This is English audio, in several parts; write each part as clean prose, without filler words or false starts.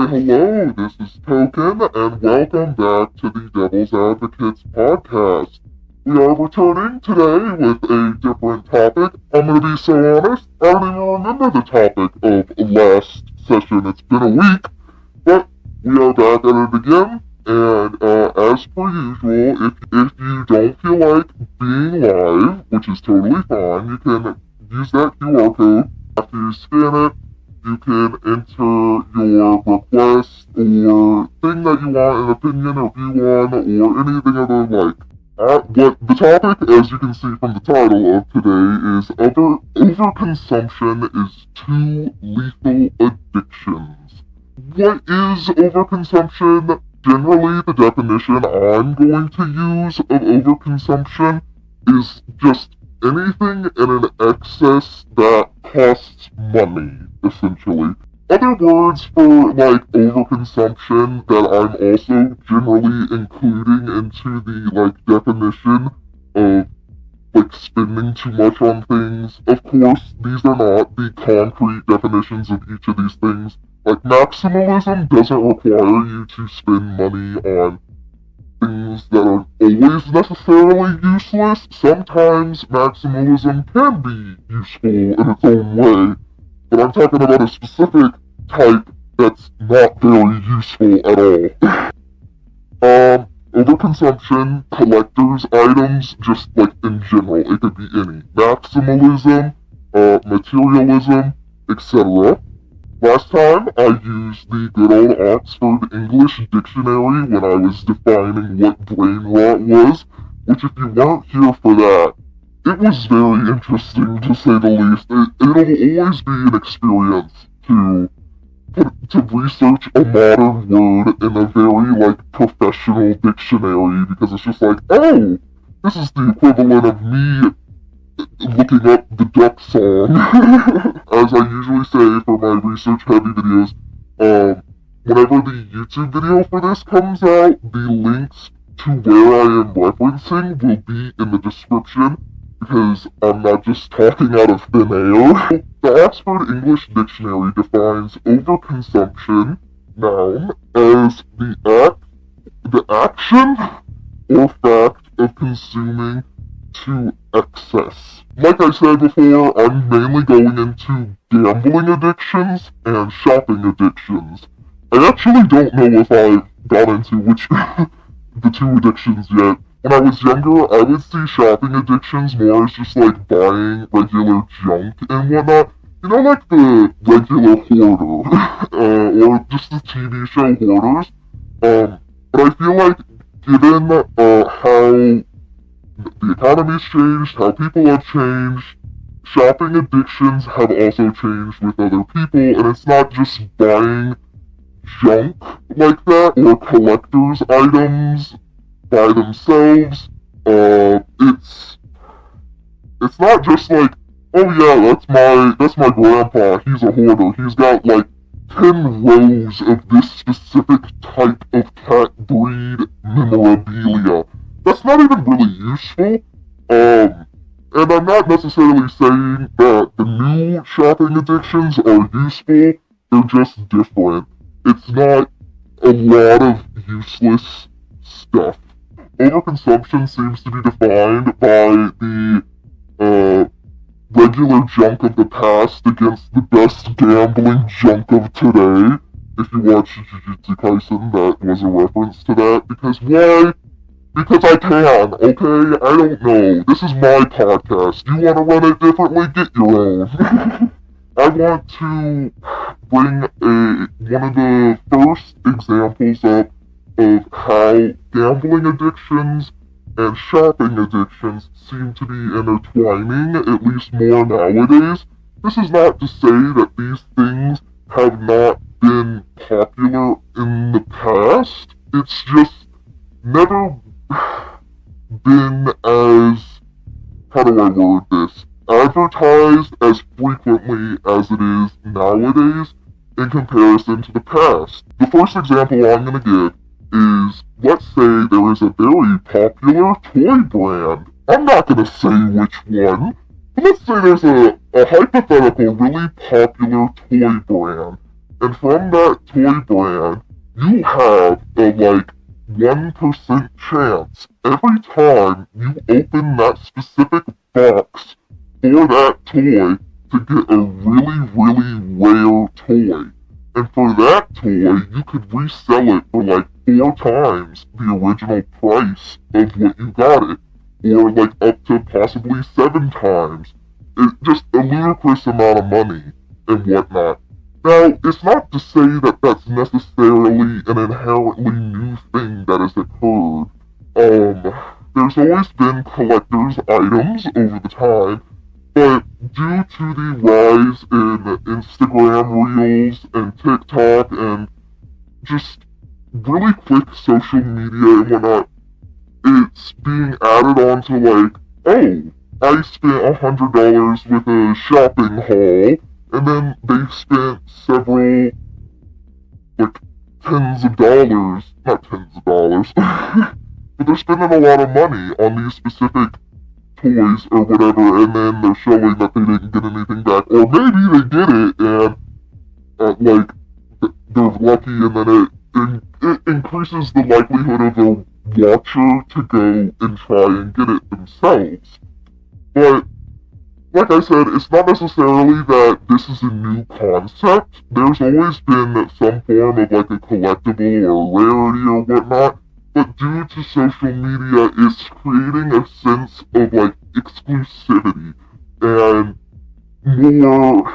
hello, this is Token, and welcome back to the Devil's Advocates podcast. We are returning today with a different topic. I'm going to be so honest, I don't even remember the topic of last session. It's been a week, but we are back at it again, and as per usual, if you don't feel like being live, which is totally fine, you can use that QR code. After you scan it, you can enter your request or thing that you want, an opinion or view on, or anything other like. But the topic, as you can see from the title of today, is overconsumption is two lethal addictions. What is overconsumption? Generally, the definition I'm going to use of overconsumption is just anything in an excess that costs money, essentially. Other words for, overconsumption that I'm also generally including into the, definition of, spending too much on things. Of course, these are not the concrete definitions of each of these things. Maximalism doesn't require you to spend money on things that are always necessarily useless. Sometimes maximalism can be useful in its own way, but I'm talking about a specific type that's not very useful at all. Overconsumption, collector's items, just in general, it could be any. Maximalism, materialism, etc. Last time, I used the good old Oxford English Dictionary when I was defining what brain rot was, which if you weren't here for that, it was very interesting to say the least. It'll always be an experience to research a modern word in a very, professional dictionary, because it's just oh, this is the equivalent of me looking up the duck song. As I usually say for my research-heavy videos, whenever the YouTube video for this comes out, the links to where I am referencing will be in the description, because I'm not just talking out of thin air. The Oxford English Dictionary defines overconsumption, noun, as the action or fact of consuming to excess. Like I said before, I'm mainly going into gambling addictions and shopping addictions. I actually don't know if I've got into which the two addictions yet. When I was younger, I would see shopping addictions more as just buying regular junk and whatnot. You know, the regular hoarder, or just the TV show Hoarders. But I feel given how the economy's changed, how people have changed, shopping addictions have also changed with other people, and it's not just buying junk like that, or collector's items by themselves. It's not just oh yeah, that's my grandpa, he's a hoarder, he's got 10 rows of this specific type of cat breed memorabilia. That's not even really useful, and I'm not necessarily saying that the new shopping addictions are useful, they're just different. It's not a lot of useless stuff. Overconsumption seems to be defined by the, regular junk of the past against the best gambling junk of today. If you watch Jujutsu Kaisen, that was a reference to that, because why? Because I can, okay? I don't know. This is my podcast. You want to run it differently? Get your own. I want to bring one of the first examples up of how gambling addictions and shopping addictions seem to be intertwining, at least more nowadays. This is not to say that these things have not been popular in the past. It's just never been as, how do I word this, advertised as frequently as it is nowadays in comparison to the past. The first example I'm going to give is, let's say there is a very popular toy brand. I'm not going to say which one, but let's say there's a hypothetical really popular toy brand, And from that toy brand, you have a, 1% chance every time you open that specific box for that toy to get a really, really rare toy. And for that toy, you could resell it for 4 times the original price of what you got it. Or up to possibly 7 times. It's just a ludicrous amount of money and whatnot. Now, it's not to say that that's necessarily an inherently new thing that has occurred. There's always been collector's items over the time, but due to the rise in Instagram Reels and TikTok and just really quick social media and whatnot, it's being added on to oh, I spent $100 with a shopping haul, and then they spent several, tens of dollars, not tens of dollars, but they're spending a lot of money on these specific toys or whatever, and then they're showing that they didn't get anything back, or maybe they did it, and, they're lucky, and then it increases the likelihood of a watcher to go and try and get it themselves. But, like I said, it's not necessarily that this is a new concept. There's always been some form of a collectible or rarity or whatnot, but due to social media, it's creating a sense of exclusivity and more.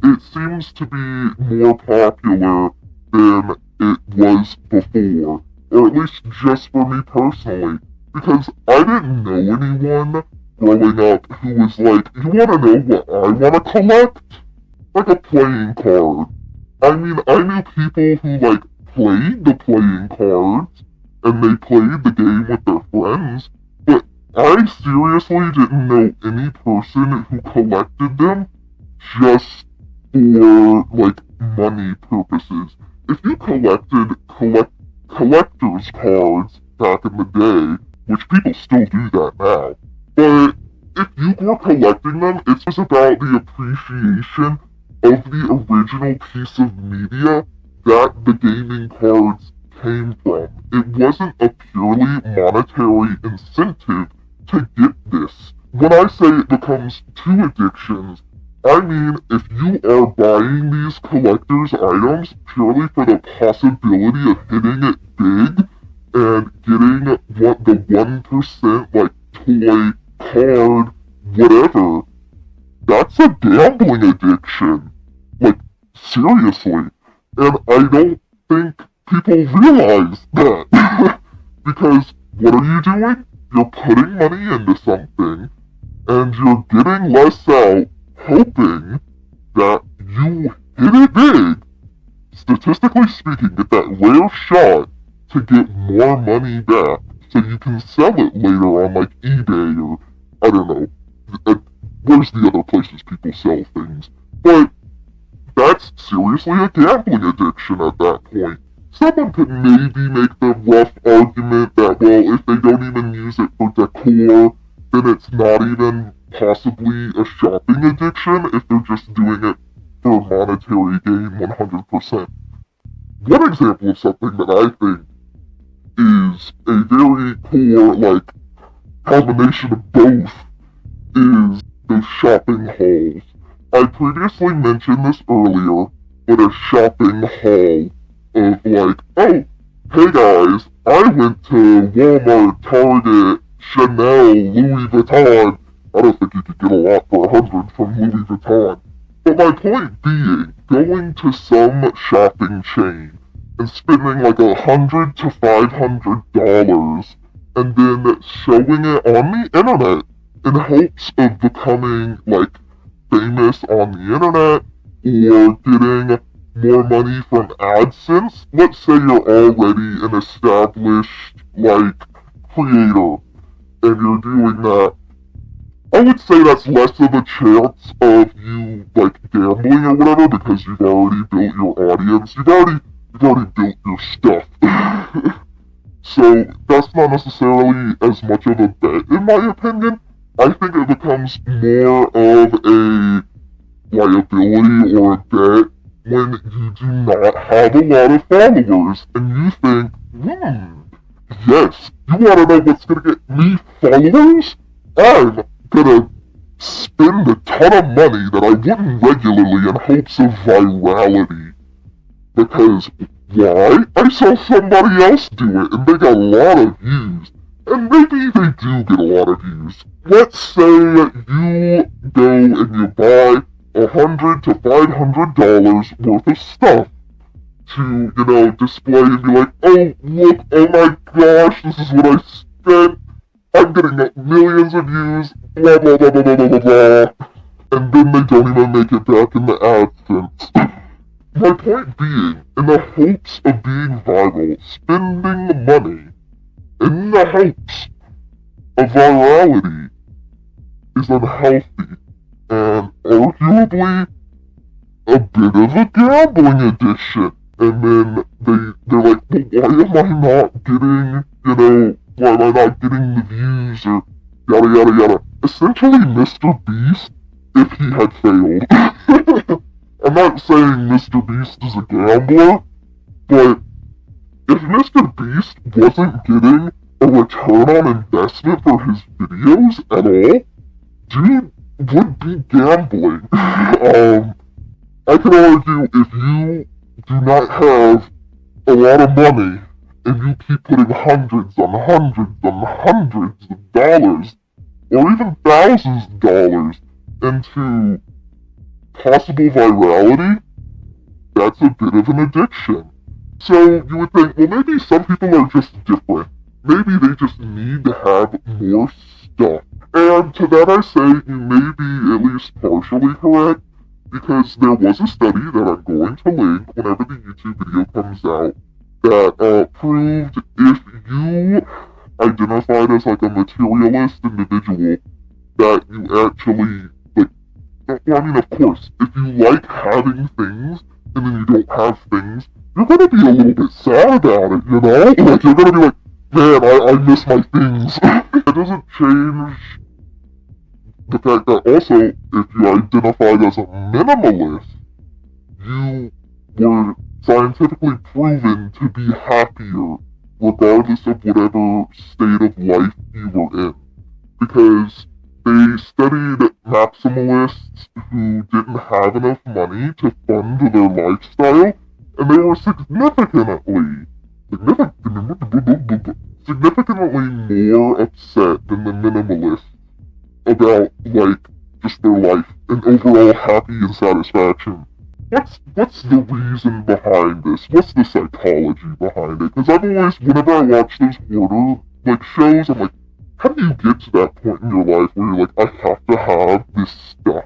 It seems to be more popular than it was before, or at least just for me personally, because I didn't know anyone growing up who was you wanna know what I wanna collect? Like a playing card. I mean, I knew people who played the playing cards, and they played the game with their friends, but I seriously didn't know any person who collected them just for, money purposes. If you collected collector's cards back in the day, which people still do that now, but if you were collecting them, it's just about the appreciation of the original piece of media that the gaming cards came from. It wasn't a purely monetary incentive to get this. When I say it becomes 2 addictions, I mean if you are buying these collector's items purely for the possibility of hitting it big and getting the 1% toy, card, whatever, that's a gambling addiction. Seriously. And I don't think people realize that. Because what are you doing? You're putting money into something, and you're getting less out, hoping that you hit it big, statistically speaking, get that rare shot to get more money back, so you can sell it later on eBay or, I don't know, where's the other places people sell things? But that's seriously a gambling addiction at that point. Someone could maybe make the rough argument that, well, if they don't even use it for decor, then it's not even possibly a shopping addiction if they're just doing it for monetary gain 100%. One example of something that I think is a very poor, combination of both is the shopping hauls. I previously mentioned this earlier, but a shopping haul of oh, hey guys, I went to Walmart, Target, Chanel, Louis Vuitton. I don't think you could get a lot for $100 from Louis Vuitton. But my point being, going to some shopping chain and spending $100 to $500 and then showing it on the internet in hopes of becoming famous on the internet or getting more money from AdSense. Let's say you're already an established creator and you're doing that. I would say that's less of a chance of you gambling or whatever because you've already built your audience. You've already built your stuff. So that's not necessarily as much of a bet in my opinion. I think it becomes more of a liability or a bet when you do not have a lot of followers and you think, yes, you want to know what's going to get me followers? I'm going to spend a ton of money that I wouldn't regularly in hopes of virality. Because why? I saw somebody else do it and they got a lot of views. And maybe they do get a lot of views. Let's say you go and you buy $100 to $500 worth of stuff to, display and be like, oh, look, oh my gosh, this is what I spent. I'm getting millions of views, blah, blah, blah, blah, blah, blah, blah. And then they don't even make it back in the AdSense. My point being, in the hopes of being viral, spending the money in the hopes of virality is unhealthy and arguably a bit of a gambling addiction. And then they're like, well, why am I not getting, why am I not getting the views or yada yada yada. Essentially Mr. Beast, if he had failed. I'm not saying Mr. Beast is a gambler, but if Mr. Beast wasn't getting a return on investment for his videos at all, dude would be gambling. I could argue if you do not have a lot of money and you keep putting hundreds on hundreds on hundreds of dollars, or even thousands of dollars into possible virality, that's a bit of an addiction. So you would think, well, maybe some people are just different. Maybe they just need to have more stuff. And to that I say, you may be at least partially correct, because there was a study that I'm going to link whenever the YouTube video comes out that proved if you identified as like a materialist individual, that you actually, well, I mean, of course, if you like having things and then you don't have things, you're gonna be a little bit sad about it, Like, you're gonna be like, man, I miss my things. It doesn't change the fact that also, if you identified as a minimalist, you were scientifically proven to be happier regardless of whatever state of life you were in. Because they studied maximalists who didn't have enough money to fund their lifestyle, and they were significantly more upset than the minimalists about, just their life and overall happy and satisfaction. What's the reason behind this? What's the psychology behind it? Because I've always, whenever I watch those horror, shows, I'm like, how do you get to that point in your life where you're like, I have to have this stuff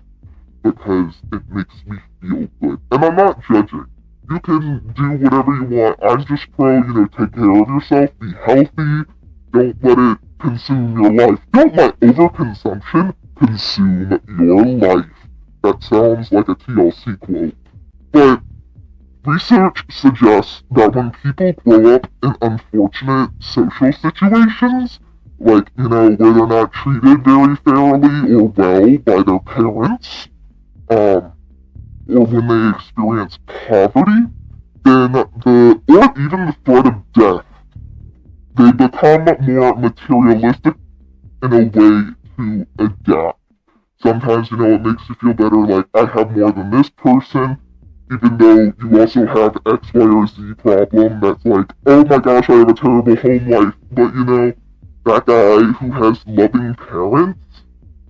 because it makes me feel good? And I'm not judging. You can do whatever you want. I'm just pro, take care of yourself, be healthy, don't let it consume your life. Don't let overconsumption consume your life. That sounds like a TLC quote. But research suggests that when people grow up in unfortunate social situations, where they're not treated very fairly or well by their parents, or when they experience poverty, then or even the threat of death, they become more materialistic in a way to adapt. Sometimes, it makes you feel better, I have more than this person, even though you also have X, Y, or Z problem that's oh my gosh, I have a terrible home life, but that guy who has loving parents,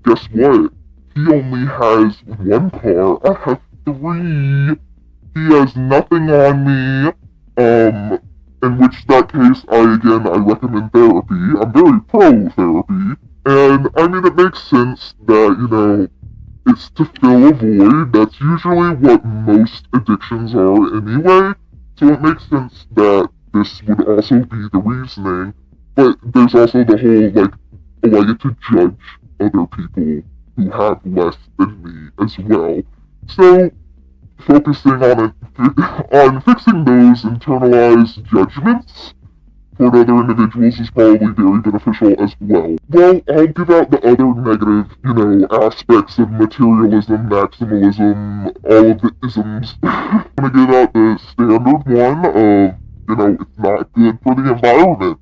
guess what? He only has one car, I have 3. He has nothing on me, in which that case, I recommend therapy. I'm very pro-therapy, and I mean, it makes sense that, it's to fill a void. That's usually what most addictions are anyway, so it makes sense that this would also be the reasoning. But there's also the whole, I get to judge other people who have less than me as well. So, focusing on fixing those internalized judgments support other individuals is probably very beneficial as well. Well, I'll give out the other negative, aspects of materialism, maximalism, all of the isms. I'm gonna give out the standard one of, it's not good for the environment.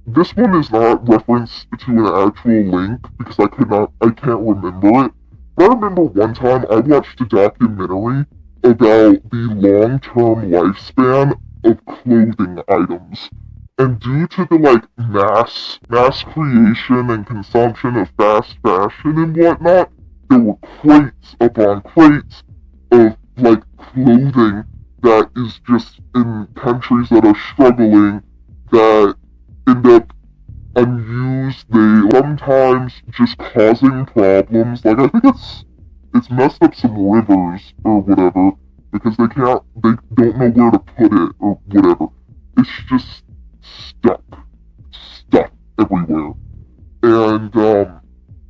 This one is not referenced to an actual link because I can't remember it. But I remember one time I watched a documentary about the long-term lifespan of clothing items. And due to the mass creation and consumption of fast fashion and whatnot, there were crates upon crates of clothing that is just in countries that are struggling that end up unused. They sometimes just causing problems. I think it's messed up some rivers or whatever because they don't know where to put it or whatever. It's just stuck everywhere. And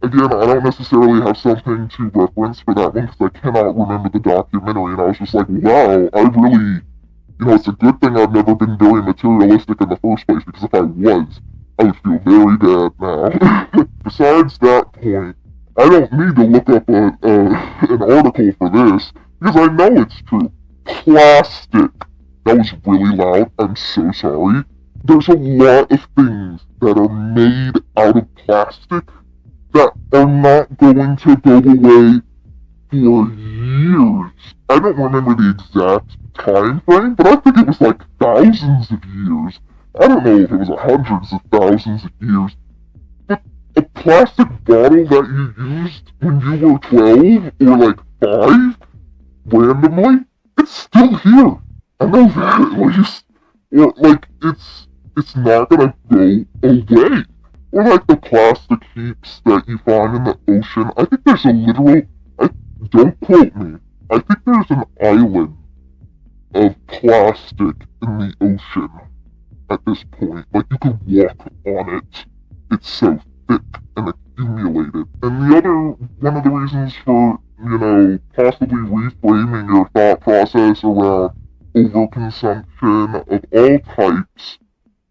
again, I don't necessarily have something to reference for that one because I cannot remember the documentary, and I was just like, wow, I really, it's a good thing I've never been very materialistic in the first place, because if I was, I would feel very bad now. Besides that point, I don't need to look up an article for this, because I know it's true. Plastic. That was really loud. I'm so sorry. There's a lot of things that are made out of plastic that are not going to go away for years. I don't remember the exact time frame, but I think it was thousands of years. I don't know if it was hundreds of thousands of years. But a plastic bottle that you used when you were 12 or 5, randomly, it's still here. I know that at least. Or it's not gonna go away. Or the plastic heaps that you find in the ocean. I think there's don't quote me, I think there's an island of plastic in the ocean at this point. You could walk on it. It's so thick and accumulated. And one of the reasons for, possibly reframing your thought process around overconsumption of all types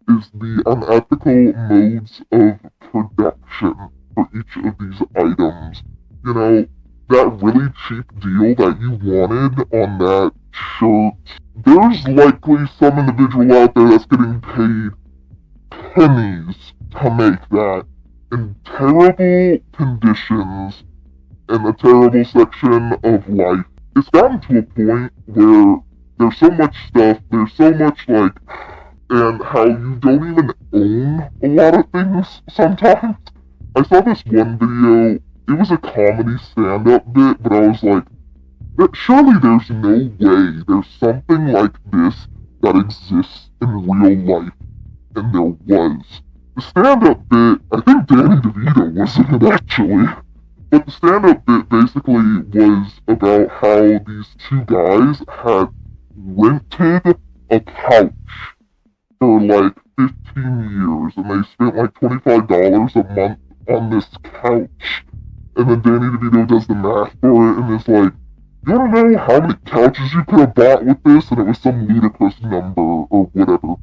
is the unethical modes of production for each of these items. That really cheap deal that you wanted on that shirt, there's likely some individual out there that's getting paid pennies to make that in terrible conditions in a terrible section of life. It's gotten to a point where there's so much stuff, there's so much and how you don't even own a lot of things sometimes. I saw this one video, it was a comedy stand-up bit, but I was like, surely there's no way there's something like this that exists in real life. And there was. The stand-up bit, I think Danny DeVito was in it actually, but the stand-up bit basically was about how these two guys had rented a couch for 15 years, and they spent $25 a month on this couch. And then Danny DeVito does the math for it, and it's you wanna know how many couches you could have bought with this? And it was some ludicrous number or whatever.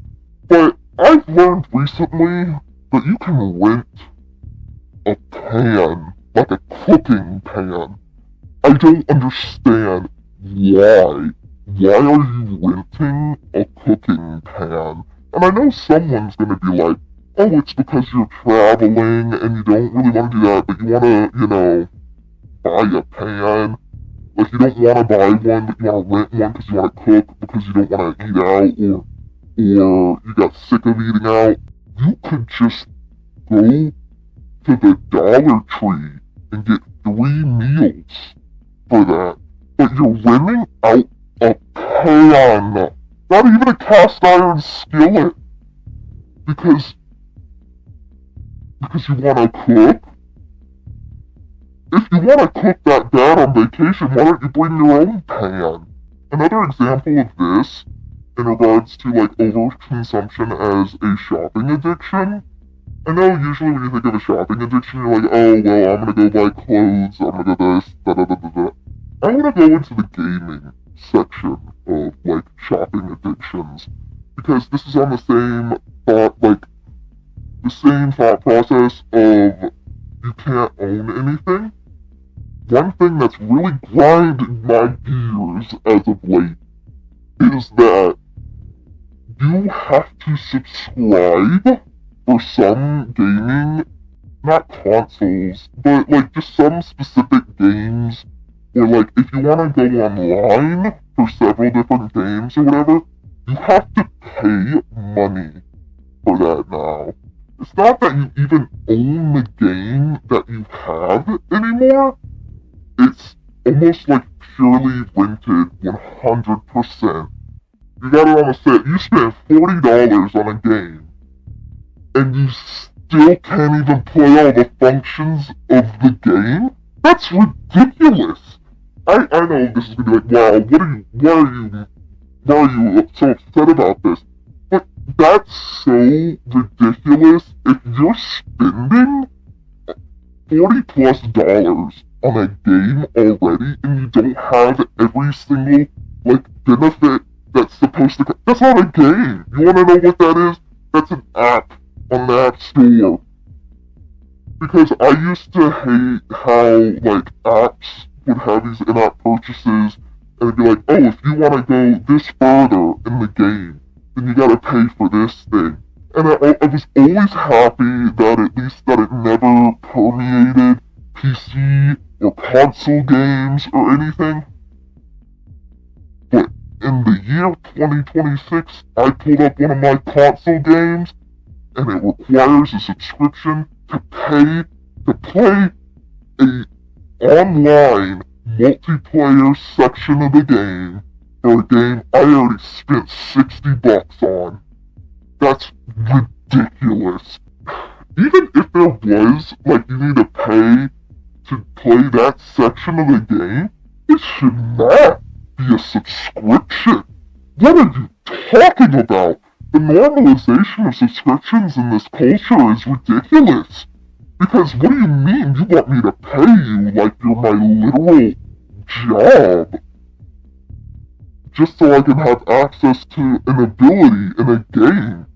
But I've learned recently that you can rent a pan, a cooking pan. I don't understand why. Why are you renting a cooking pan? And I know someone's gonna be like, oh, it's because you're traveling and you don't really want to do that, but you want to, buy a pan. You don't want to buy one, but you want to rent one because you want to cook, because you don't want to eat out, or you got sick of eating out. You could just go to the Dollar Tree and get 3 meals for that. But you're renting out a pan, not even a cast iron skillet, because you want to cook? If you want to cook that bad on vacation, why don't you bring your own pan? Another example of this, in regards to overconsumption as a shopping addiction, I know usually when you think of a shopping addiction, you're like, oh, well, I'm gonna go buy clothes, I'm gonna go this, da-da-da-da-da. I wanna go into the gaming section of, shopping addictions, because this is on the same thought, same thought process of you can't own anything, one thing that's really grinding my gears as of late is that you have to subscribe for some gaming, not consoles, but like just some specific games, or like if you want to go online for several different games or whatever, you have to pay money for that now. It's not that you even own the game that you have anymore. It's almost like purely rented 100%. You got it on a set. You spent $40 on a game, and you still can't even play all the functions of the game? That's ridiculous! I know this is gonna be like, wow, why are you so upset about this? But that's so ridiculous. If you're spending $40+ on a game already, and you don't have every single, benefit that's supposed to that's not a game! You wanna know what that is? That's an app on the App Store. Because I used to hate how, apps would have these in-app purchases, and it'd be like, oh, if you wanna go this further in the game, then you gotta pay for this thing. And I was always happy that at least that it never permeated PC or console games or anything. But in the year 2026, I pulled up one of my console games, and it requires a subscription to pay to play a online multiplayer section of the game for a game I already spent $60 on. That's ridiculous. Even if there was, you need to pay to play that section of the game, it should not be a subscription. What are you talking about? The normalization of subscriptions in this culture is ridiculous. Because what do you mean you want me to pay you like you're my literal job? Just so I can have access to an ability in a game.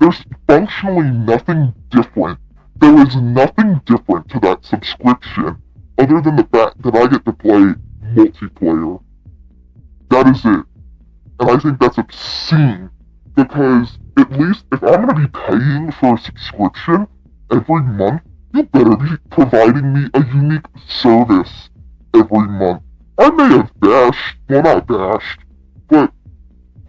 There's functionally nothing different. There is nothing different to that subscription other than the fact that I get to play multiplayer. That is it. And I think that's obscene. Because at least if I'm gonna be paying for a subscription every month, you better be providing me a unique service every month. I may have not bashed, but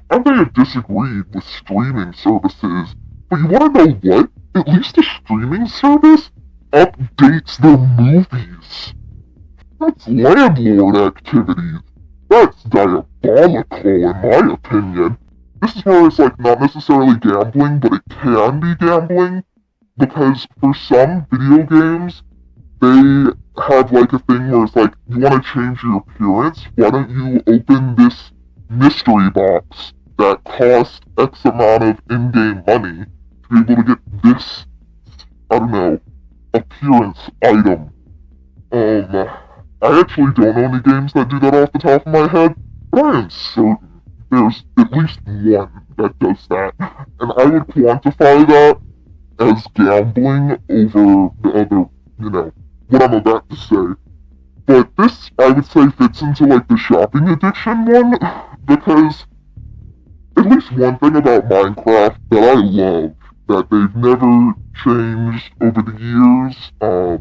I may have disagreed with streaming services, but you wanna know what? At least a streaming service updates their movies. That's landlord activities. That's diabolical in my opinion. This is where it's not necessarily gambling, but it can be gambling, because for some video games, they have a thing where it's you want to change your appearance, why don't you open this mystery box that costs X amount of in-game money to be able to get this, appearance item. I actually don't know any games that do that off the top of my head, but I am certain there's at least one that does that, and I would quantify that as gambling over the other, what I'm about to say. But this, I would say, fits into, the shopping addiction one, because at least one thing about Minecraft that I love, that they've never changed over the years, no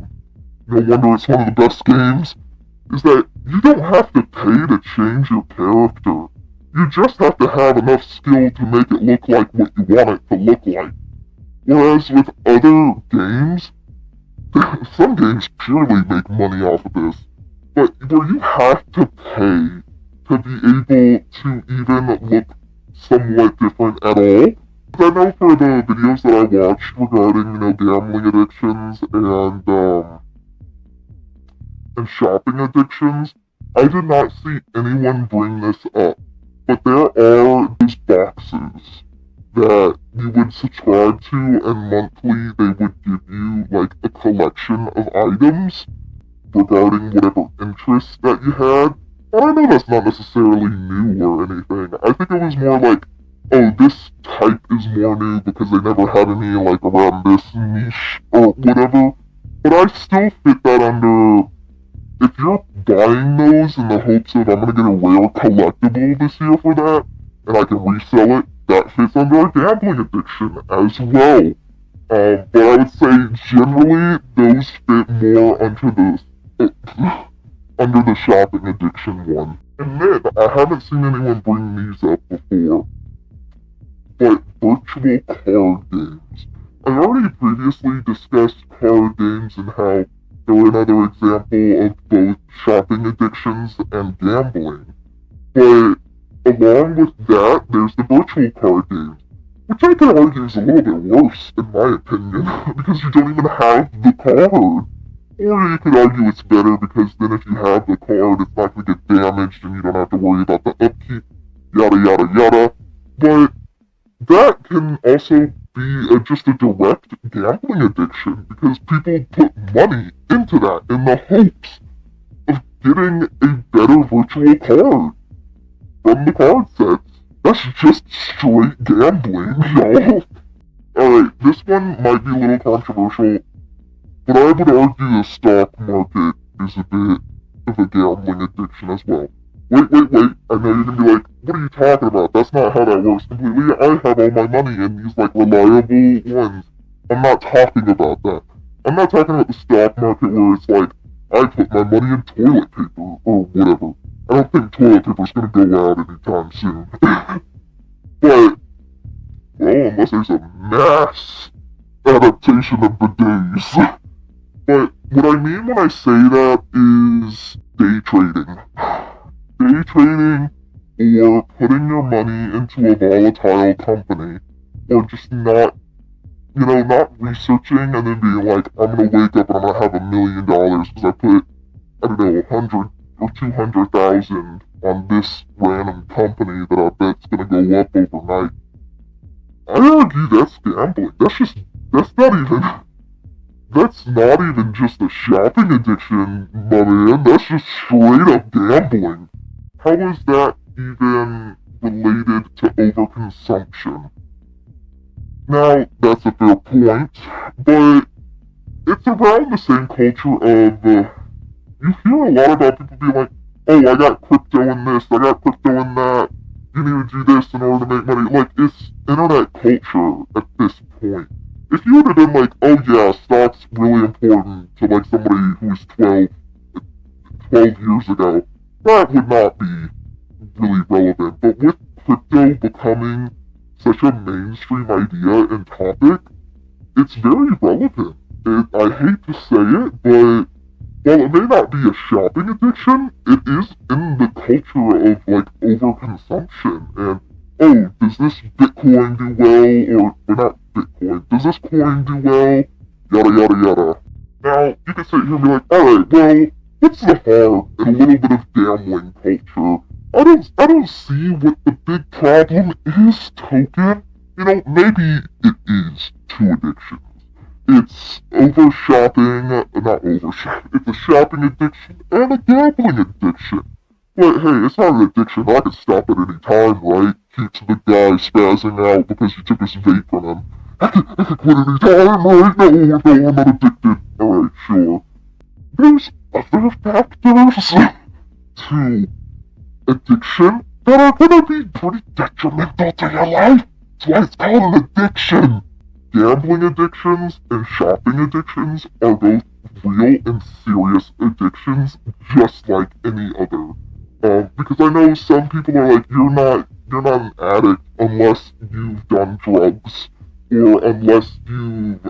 wonder it's one of the best games, is that you don't have to pay to change your character. You just have to have enough skill to make it look like what you want it to look like. Whereas with other games, some games purely make money off of this, but where you have to pay to be able to even look somewhat different at all. I know for the videos that I watched regarding, gambling addictions and shopping addictions, I did not see anyone bring this up. But there are these boxes that you would subscribe to, and monthly they would give you, a collection of items regarding whatever interests that you had. And I know that's not necessarily new or anything. I think it was more oh, this type is more new because they never had any, like, around this niche or whatever. But I still fit that under, if you're buying those in the hopes of I'm gonna get a rare collectible this year for that, and I can resell it, that fits under a gambling addiction as well. But I would say generally those fit more under the shopping addiction one. And then, I haven't seen anyone bring these up before, but virtual card games. I already previously discussed card games and how they're another example of both shopping addictions and gambling. But along with that, there's the virtual card games, which I could argue is a little bit worse, in my opinion, because you don't even have the card. Or you could argue it's better because then if you have the card, it's not going to get damaged and you don't have to worry about the upkeep, yada yada yada. But that can also be just a direct gambling addiction because people put money into that in the hopes of getting a better virtual card from the card sets. That's just straight gambling, y'all. Alright, this one might be a little controversial, but I would argue the stock market is a bit of a gambling addiction as well. Wait, I know you're gonna be like, what are you talking about? That's not how that works completely. I have all my money in these, like, reliable ones. I'm not talking about that. I'm not talking about the stock market where it's like, I put my money in toilet paper or whatever. I don't think toilet paper is gonna go out anytime soon. But, well, unless there's a mass adaptation of bidets. But what I mean when I say that is day trading. Day trading, or putting your money into a volatile company, or just not researching and then being like, I'm gonna wake up and I'm gonna have $1 million because I put, I don't know, 100 or 200,000 on this random company that I bet's gonna go up overnight. I argue that's gambling. That's not even just a shopping addiction, my man. That's just straight up gambling. How is that even related to overconsumption? Now, that's a fair point, but it's around the same culture of, you hear a lot about people being like, oh, I got crypto in this, I got crypto in that, you need to do this in order to make money. Like, it's internet culture at this point. If you would have been like, oh yeah, stock's really important to, like, somebody who's 12 years ago, that would not be really relevant. But with crypto becoming such a mainstream idea and topic, it's very relevant. I hate to say it, but while it may not be a shopping addiction, it is in the culture of, like, overconsumption. And, oh, does this Bitcoin do well, or not Bitcoin, does this coin do well, yada yada yada. Now, you can sit here and be like, alright, well, what's the harm in a little bit of gambling culture? I don't see what the big problem is, Token. You know, maybe it is two addictions. It's it's a shopping addiction and a gambling addiction. But hey, it's not an addiction, I can stop at any time, right? Keeps the guy spazzing out because you took his vape from him. I can quit any time, right? No, I'm not addicted. Alright, sure. There's other factors to addiction that are gonna be pretty detrimental to your life. That's why it's called an addiction. Gambling addictions and shopping addictions are both real and serious addictions, just like any other. Because I know some people are like, you're not an addict unless you've done drugs, or unless you've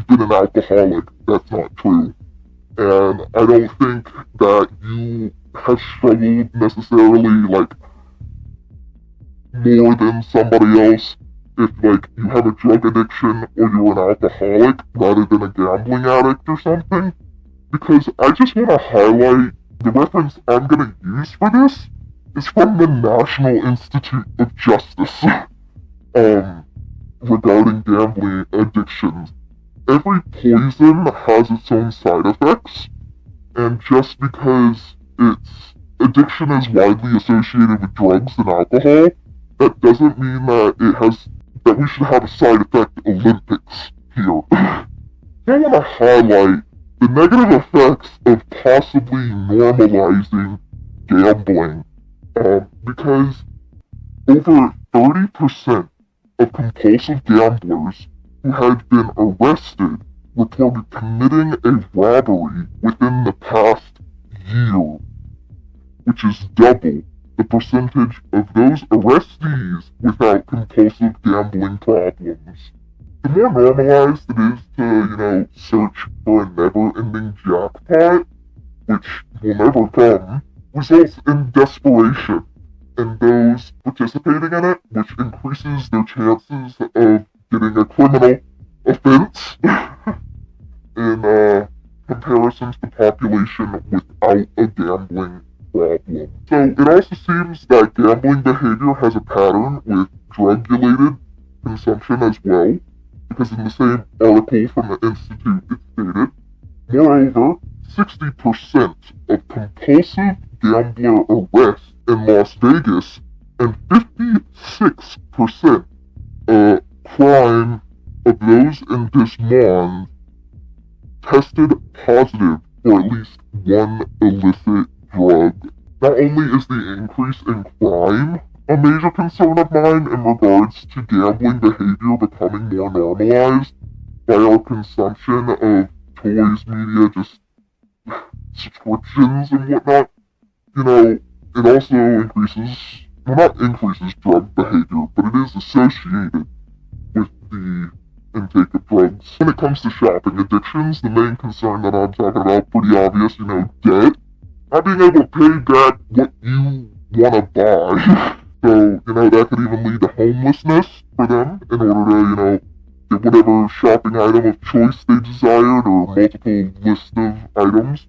been an alcoholic. That's not true. And I don't think that you have struggled necessarily, like, more than somebody else if, like, you have a drug addiction or you're an alcoholic rather than a gambling addict or something. Because I just want to highlight the reference I'm going to use for this is from the National Institute of Justice regarding gambling addictions. Every poison has its own side effects, and just because addiction is widely associated with drugs and alcohol, that doesn't mean that we should have a side effect Olympics here. I want to highlight the negative effects of possibly normalizing gambling, because over 30% of compulsive gamblers who had been arrested reported committing a robbery within the past year, which is double the percentage of those arrestees without compulsive gambling problems. The more normalized it is to, search for a never-ending jackpot, which will never come, results in desperation in those participating in it, which increases their chances of getting a criminal offense in comparison to the population without a gambling problem. So it also seems that gambling behavior has a pattern with drug-related consumption as well, because in the same article from the Institute it stated, moreover, 60% of compulsive gambler arrests in Las Vegas and 56% crime of those in Des Moines tested positive for at least one illicit drug. Not only is the increase in crime a major concern of mine in regards to gambling behavior becoming more normalized by our consumption of toys, media, just subscriptions and whatnot, it also not increases drug behavior, but it is associated with the intake of drugs. When it comes to shopping addictions, the main concern that I'm talking about, pretty obvious, debt. Not being able to pay back what you want to buy. So, that could even lead to homelessness for them in order to, get whatever shopping item of choice they desired or multiple list of items.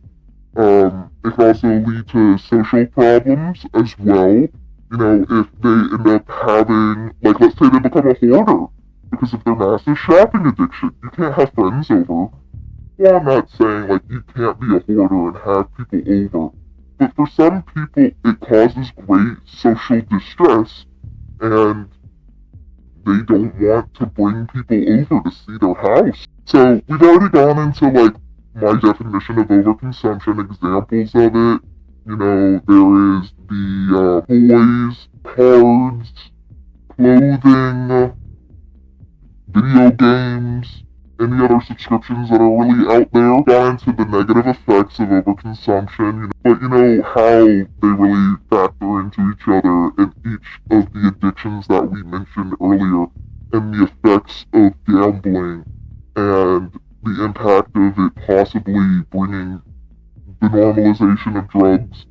It can also lead to social problems as well. If they end up having, let's say they become a hoarder because of their massive shopping addiction. You can't have friends over. Well, I'm not saying, you can't be a hoarder and have people over. But for some people, it causes great social distress, and they don't want to bring people over to see their house. So, we've already gone into, my definition of overconsumption, examples of it. There is the toys, cards, clothing, video games, any other subscriptions that are really out there. Got into the negative effects of overconsumption, but how they really factor into each other in each of the addictions that we mentioned earlier, and the effects of gambling, and the impact of it possibly bringing the normalization of drugs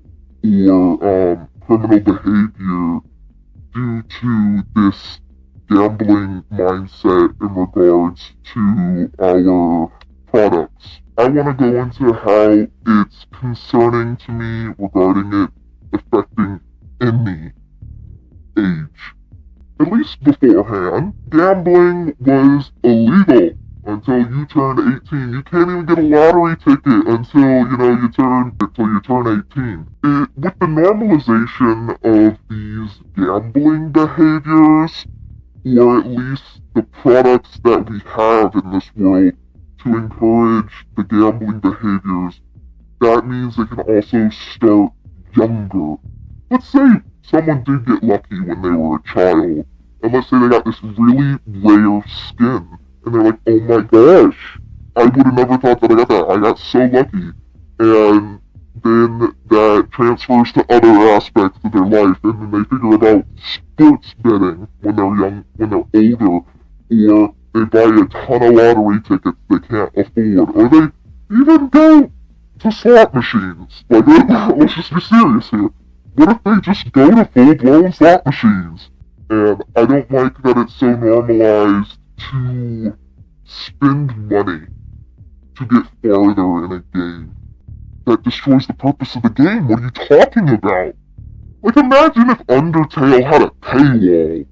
or criminal behavior due to this gambling mindset in regards to our products. I want to go into how it's concerning to me regarding it affecting any age. At least beforehand, gambling was illegal until you turned 18. You can't even get a lottery ticket until, you turn 18. With the normalization of these gambling behaviors, or at least the products that we have in this world to encourage the gambling behaviors, that means they can also start younger. Let's say someone did get lucky when they were a child, and let's say they got this really rare skin, and they're like, oh my gosh, I would have never thought that I got that. I got so lucky. And then that transfers to other aspects of their life, and then they figure about sports betting when they're young, when they're older, or they buy a ton of lottery tickets they can't afford, or they even go to slot machines. Let's just be serious here. What if they just go to full-blown slot machines? And I don't like that it's so normalized to spend money to get farther in a game. That destroys the purpose of the game. What are you talking about? Imagine if Undertale had a paywall.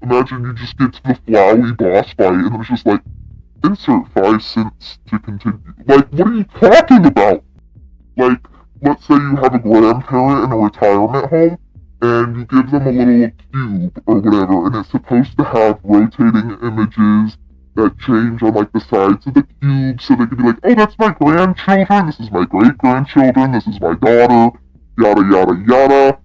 Imagine you just get to the Flowey boss fight and it's just insert 5 cents to continue. What are you talking about? Let's say you have a grandparent in a retirement home, and you give them a little cube or whatever, and it's supposed to have rotating images that change on like the sides of the cube, so they can be like, oh, that's my grandchildren, this is my great-grandchildren, this is my daughter, yada yada yada,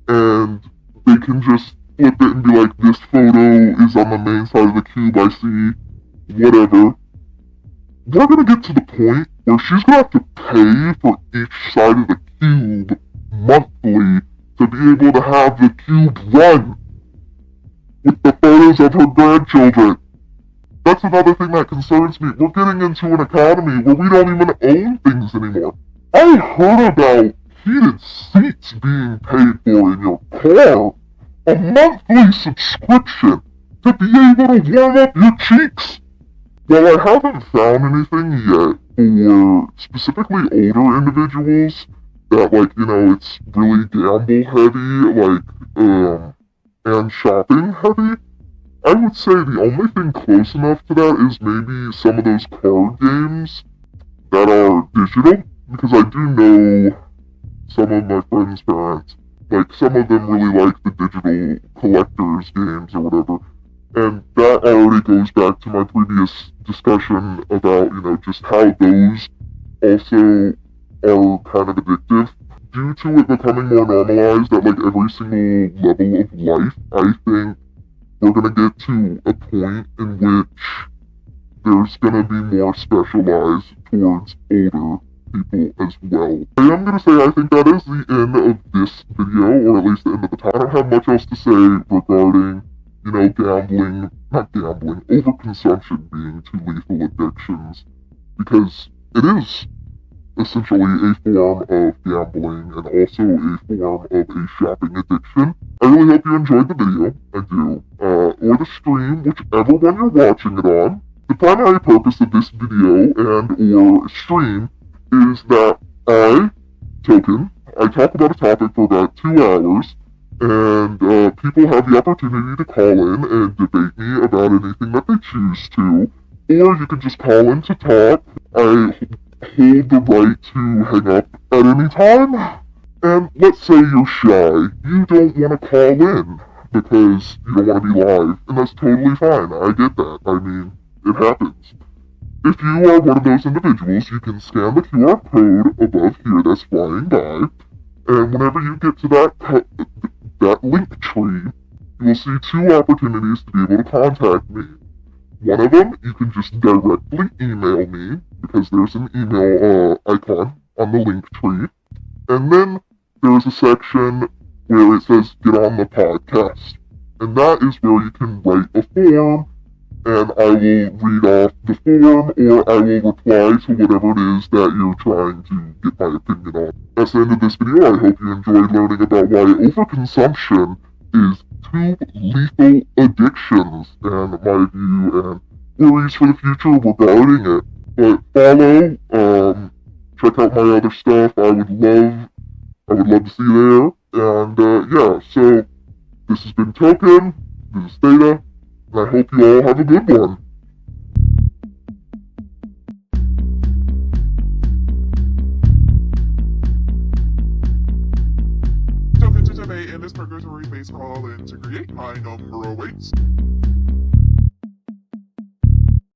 and they can just flip it and be like, this photo is on the main side of the cube, I see, whatever. We're gonna get to the point where she's gonna have to pay for each side of the cube monthly to be able to have the cube run with the photos of her grandchildren. That's another thing that concerns me. We're getting into an economy where we don't even own things anymore. I heard about heated seats being paid for in your car. A monthly subscription to be able to warm up your cheeks. Well, I haven't found anything yet for specifically older individuals that, like, you know, it's really gamble heavy, like, and shopping heavy. I would say the only thing close enough to that is maybe some of those card games that are digital, because I do know some of my friends' parents, like, some of them really like the digital collector's games or whatever, and that already goes back to my previous discussion about, you know, just how those also are kind of addictive. Due to it becoming more normalized at, like, every single level of life, I think we're gonna get to a point in which there's gonna be more specialized towards older people as well. I am gonna say I think that is the end of this video, or at least the end of the time. I don't have much else to say regarding, you know, overconsumption being two lethal addictions, because it is essentially a form of gambling and also a form of a shopping addiction. I really hope you enjoyed the video. I do. Or the stream, whichever one you're watching it on. The primary purpose of this video and or stream is that I talk about a topic for about 2 hours, and people have the opportunity to call in and debate me about anything that they choose to, or you can just call in to talk. I hold the right to hang up at any time. And let's say you're shy, you don't want to call in because you don't want to be live, and that's totally fine. I get that. I mean, it happens. If you are one of those individuals, you can scan the QR code above here that's flying by, and whenever you get to that Linktree, you will see 2 opportunities to be able to contact me. One of them, you can just directly email me, because there's an email icon on the Linktree. And then there's a section where it says get on the podcast. And that is where you can write a form, and I will read off the form, or I will reply to whatever it is that you're trying to get my opinion on. That's the end of this video. I hope you enjoyed learning about why overconsumption is 2 lethal addictions, and my view and worries for the future regarding it. But follow, check out my other stuff. I would love to see you there. And yeah, so this has been Token, this is Theta, and I hope you all have a good one. Token to today in this purgatory phase call in to create my number awaits.